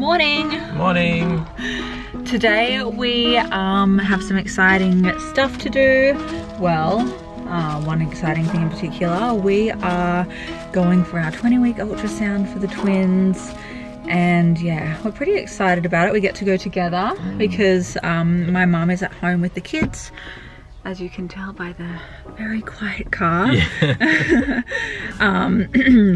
Morning. Morning. Today we have some exciting stuff to do. Well, one exciting thing in particular, we are going for our 20-week ultrasound for the twins. And yeah, we're pretty excited about it. We get to go together because my mum is at home with the kids, as you can tell by the very quiet car. Yeah.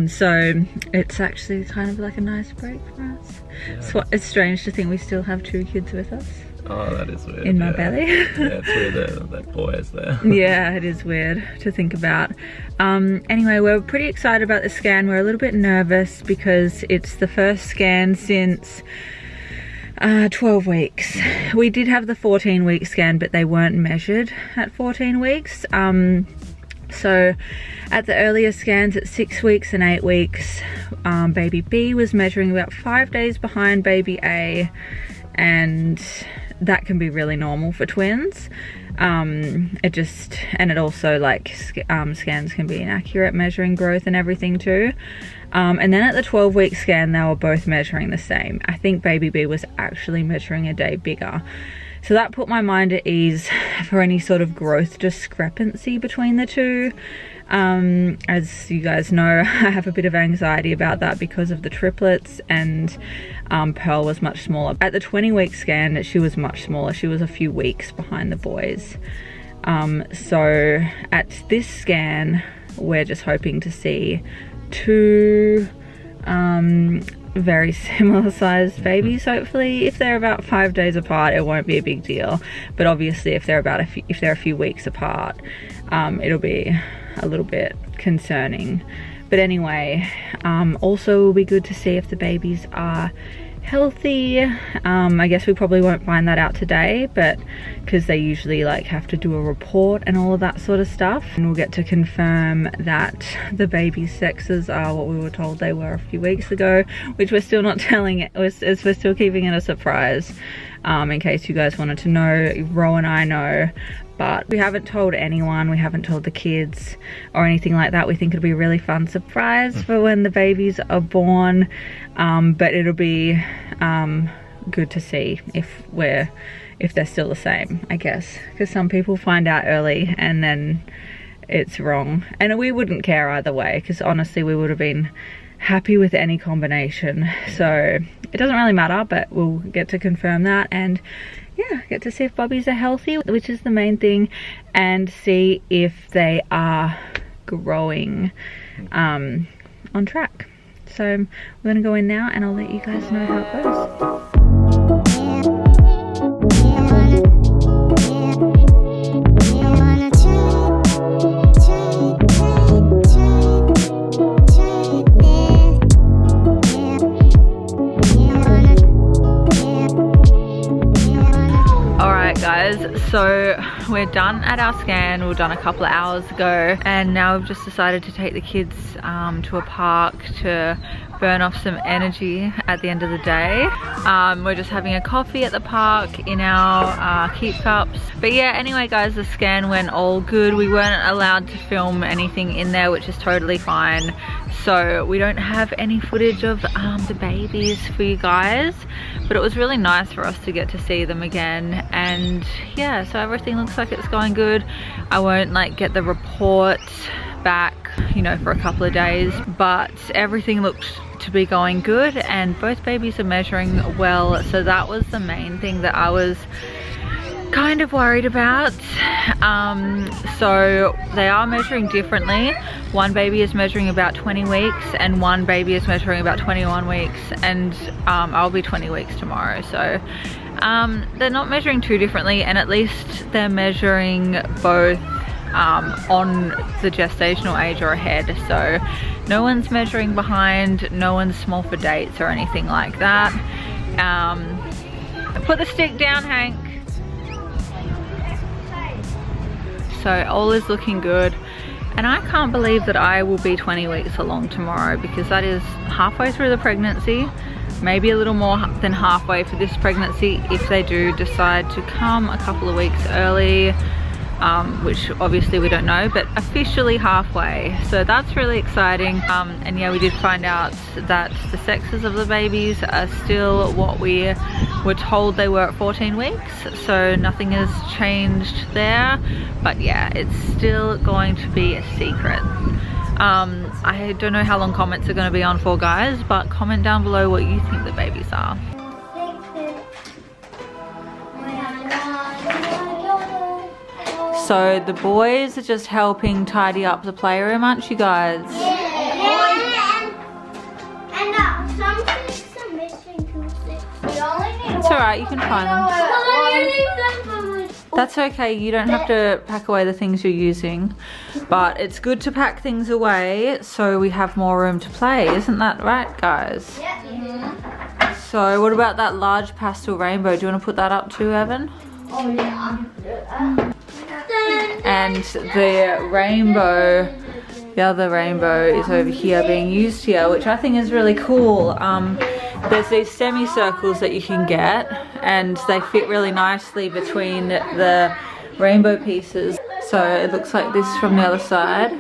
So it's actually kind of like a nice break for us. Yeah. It's strange to think we still have 2 kids with us. Oh, that is weird. In my belly. Yeah, it's weird that boy is there. Yeah, it is weird to think about. Anyway, we're pretty excited about the scan. We're a little bit nervous because it's the first scan since 12 weeks. We did have the 14-week scan, but they weren't measured at 14 weeks. So at the earlier scans at 6 weeks and 8 weeks, baby B was measuring about 5 days behind baby A, and that can be really normal for twins. It also, like, scans can be inaccurate measuring growth and everything too. And then at the 12-week scan, they were both measuring the same. I think baby B was actually measuring a day bigger. So that put my mind at ease for any sort of growth discrepancy between the two. As you guys know, I have a bit of anxiety about that because of the triplets, and Pearl was much smaller. At the 20-week scan, she was much smaller. She was a few weeks behind the boys. So at this scan, we're just hoping to see 2 very similar sized babies. Hopefully, if they're about 5 days apart, it won't be a big deal. But obviously, if they're a few weeks apart, it'll be a little bit concerning. But anyway, also it will be good to see if the babies are healthy. I guess we probably won't find that out today, but because they usually have to do a report and all of that sort of stuff, and we'll get to confirm that the baby's sexes are what we were told they were a few weeks ago, which we're still not telling it. We're still keeping it a surprise, in case you guys wanted to know. Ro and I know, but we haven't told anyone. We haven't told the kids or anything like that. We think it'll be a really fun surprise for when the babies are born, but it'll be good to see if they're still the same, I guess, because some people find out early and then it's wrong, and we wouldn't care either way, because honestly we would have been happy with any combination. So it doesn't really matter, but we'll get to confirm that, and yeah, get to see if bubbies are healthy, which is the main thing, and see if they are growing on track. So we're gonna go in now and I'll let you guys know how it goes. So we're done at our scan. We were done a couple of hours ago, and now we've just decided to take the kids to a park to burn off some energy at the end of the day. We're just having a coffee at the park in our keep cups. But yeah, anyway guys, the scan went all good. We weren't allowed to film anything in there, which is totally fine. So we don't have any footage of the babies for you guys, but it was really nice for us to get to see them again. And yeah, so everything looks like it's going good. I won't get the report back, for a couple of days, but everything looked to be going good, and both babies are measuring well. So that was the main thing that I was kind of worried about. So they are measuring differently. One baby is measuring about 20 weeks and one baby is measuring about 21 weeks, and I'll be 20 weeks tomorrow. So they're not measuring too differently, and at least they're measuring both on the gestational age or ahead. So no one's measuring behind, no one's small for dates or anything like that. Put the stick down, Hank. So all is looking good, and I can't believe that I will be 20 weeks along tomorrow, because that is halfway through the pregnancy, maybe a little more than halfway for this pregnancy if they do decide to come a couple of weeks early. which obviously we don't know, but officially halfway. So that's really exciting. And yeah, we did find out that the sexes of the babies are still what we were told they were at 14 weeks. So nothing has changed there. But yeah, it's still going to be a secret. I don't know how long comments are going to be on for, guys, but comment down below what you think the babies are. So the boys are just helping tidy up the playroom, aren't you guys? Yeah. And some things are missing too. We only need It's alright, you can find them. That's okay, you don't have to pack away the things you're using. But it's good to pack things away so we have more room to play. Isn't that right, guys? Yeah. So what about that large pastel rainbow? Do you want to put that up too, Evan? Oh yeah. And the rainbow, the other rainbow is over here being used here, which I think is really cool. There's these semicircles that you can get and they fit really nicely between the rainbow pieces. So it looks like this from the other side.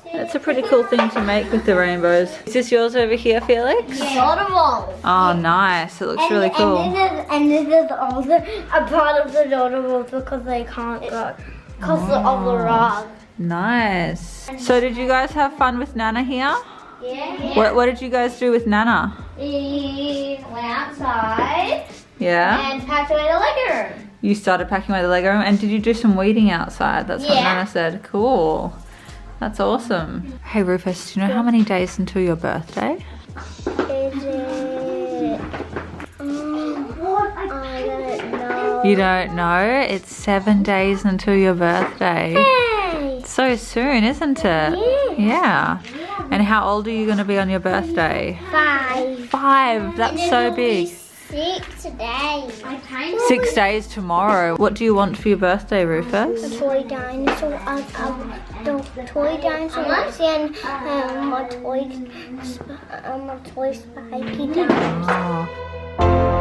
It's a pretty cool thing to make with the rainbows. Is this yours over here, Felix? Dotables. Oh, nice. It looks really cool. And this is also a part of the dotables because they can't go because of the rug. Nice. So did you guys have fun with Nana here? Yeah. What did you guys do with Nana? We went outside Yeah? and packed away the Lego room. You started packing away the Lego room, and did you do some weeding outside? That's what Yeah. Nana said. Cool. That's awesome. Hey Rufus, do you know how many days until your birthday? Is it? I don't know. You don't know? It's 7 days until your birthday. Hey. So soon, isn't it? Yeah. And how old are you going to be on your birthday? 5. 5. That's so big. 6 days. 6 days tomorrow. What do you want for your birthday, Rufus? A toy dinosaur. The toy dinosaur and a toy spiky dinosaur. Oh.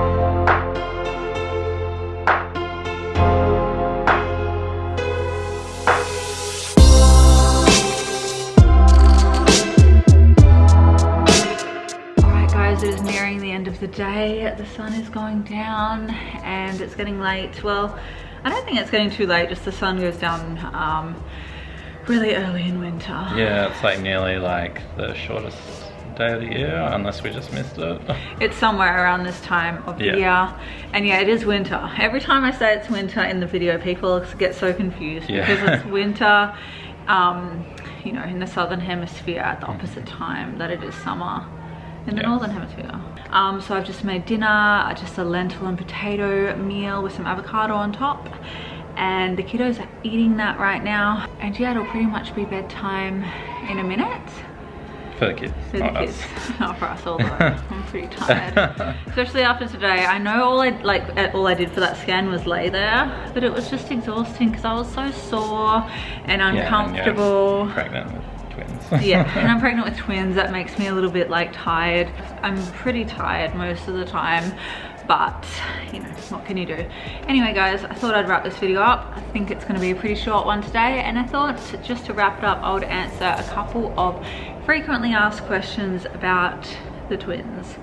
It is nearing the end of the day. The sun is going down and it's getting late. Well, I don't think it's getting too late, just the sun goes down really early in winter. Yeah, it's like nearly like the shortest day of the year, unless we just missed it. It's somewhere around this time of the year. And yeah, it is winter. Every time I say it's winter in the video, people get so confused because it's winter, you know, in the southern hemisphere at the opposite time that it is summer in the northern hemisphere. So I've just made dinner, just a lentil and potato meal with some avocado on top, and the kiddos are eating that right now. And yeah, it'll pretty much be bedtime in a minute. For the kids, For the not kids, us. not for us, although I'm pretty tired. Especially after today. I know all I did for that scan was lay there, but it was just exhausting because I was so sore and uncomfortable. And you're pregnant with twins. Yeah, and I'm pregnant with twins. That makes me a little bit like tired. I'm pretty tired most of the time, but you know, what can you do? Anyway guys, I thought I'd wrap this video up. I think it's going to be a pretty short one today, and I thought just to wrap it up, I would answer a couple of frequently asked questions about the twins.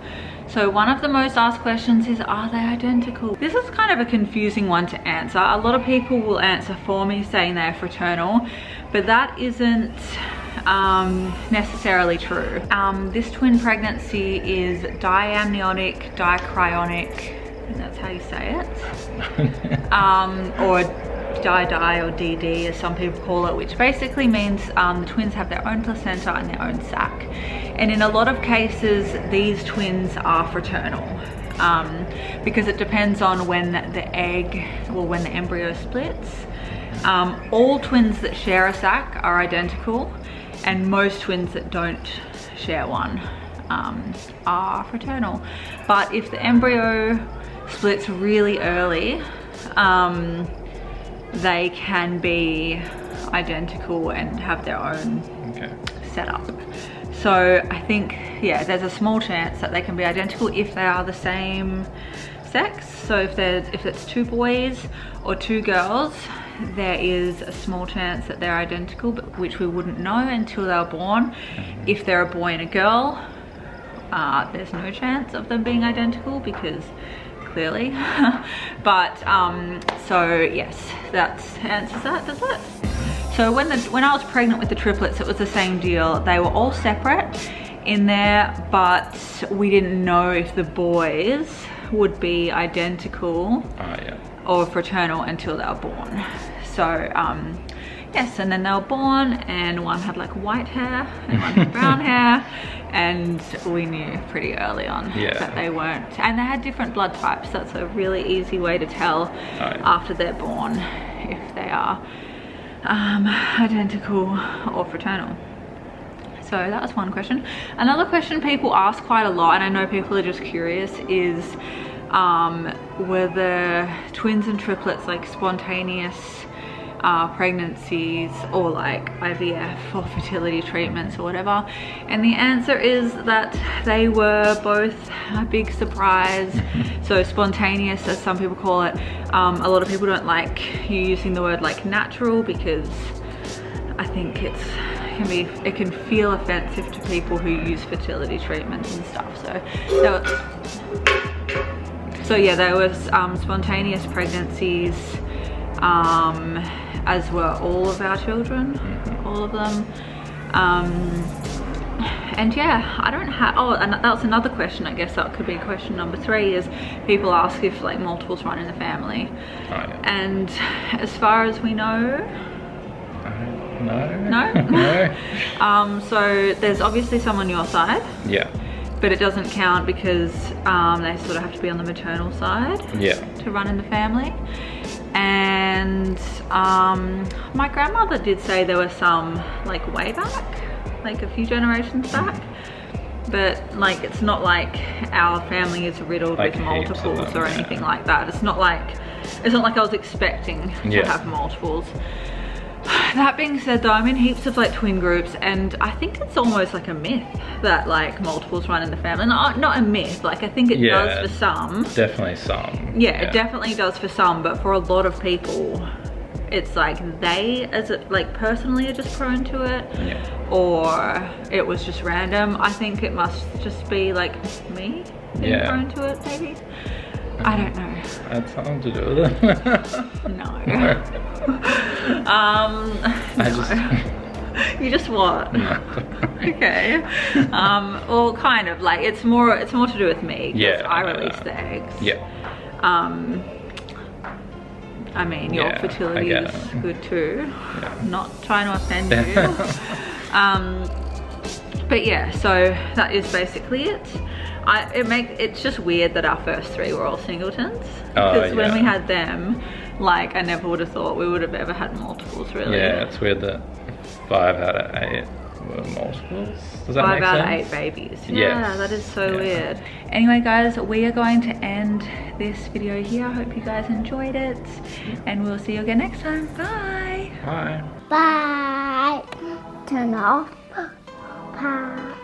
So one of the most asked questions is, are they identical? This is kind of a confusing one to answer. A lot of people will answer for me saying they're fraternal, but that isn't necessarily true. This twin pregnancy is diamniotic dicryonic, I think that's how you say it, or di or DD as some people call it, which basically means the twins have their own placenta and their own sac. And in a lot of cases these twins are fraternal, because it depends on when the egg, or when the embryo splits. All twins that share a sac are identical, and most twins that don't share one are fraternal. But if the embryo splits really early, they can be identical and have their own setup. So I think, yeah, there's a small chance that they can be identical if they are the same sex. So if it's 2 boys or 2 girls, there is a small chance that they're identical, but which we wouldn't know until they're born. If they're a boy and a girl, there's no chance of them being identical because clearly. But so yes, that answers that, does it? So when I was pregnant with the triplets, it was the same deal. They were all separate in there, but we didn't know if the boys would be identical or fraternal until they were born. So yes, and then they were born, and one had like white hair and one had brown hair, and we knew pretty early on that they weren't, and they had different blood types. That's a really easy way to tell after they're born if they are identical or fraternal. So that was one question. Another question people ask quite a lot, and I know people are just curious, is were the twins and triplets like spontaneous pregnancies or like IVF or fertility treatments or whatever? And the answer is that they were both a big surprise. So spontaneous, as some people call it, a lot of people don't like you using the word like natural, because I think it can feel offensive to people who use fertility treatments and stuff. So yeah, there was spontaneous pregnancies, as were all of our children, all of them. And yeah, I don't have, and that's another question, I guess that could be question number 3, is people ask if like multiples run in the family. And as far as we know, no. So there's obviously some on your side, but it doesn't count because they sort of have to be on the maternal side to run in the family. And my grandmother did say there were some like way back, like a few generations back, but like it's not like our family is riddled like with multiples or anything like that. It's not like I was expecting to have multiples. That being said though, I'm in heaps of like twin groups, and I think it's almost like a myth that like multiples run in the family. Not a myth, like I think it does for some. Definitely some. Yeah, it definitely does for some, but for a lot of people, it's like they, as it like personally, are just prone to it, or it was just random. I think it must just be like me being prone to it, maybe. I don't know. Had something to do with it. No. No. You just what? No. Okay. Well, kind of like it's more to do with me. I release the eggs. I mean, your fertility is good too. I'm not trying to offend you. But yeah, so that is basically it. It's just weird that our first 3 were all singletons, because when we had them, like I never would have thought we would have ever had multiples, really. Yeah, it's weird that 5 out of 8 were multiples. Does that make sense? 5 out of 8 babies. Yeah, that is so weird. Anyway guys, we are going to end this video here. I hope you guys enjoyed it, and we'll see you again next time. Bye. Bye. Bye. Turn off. Bye.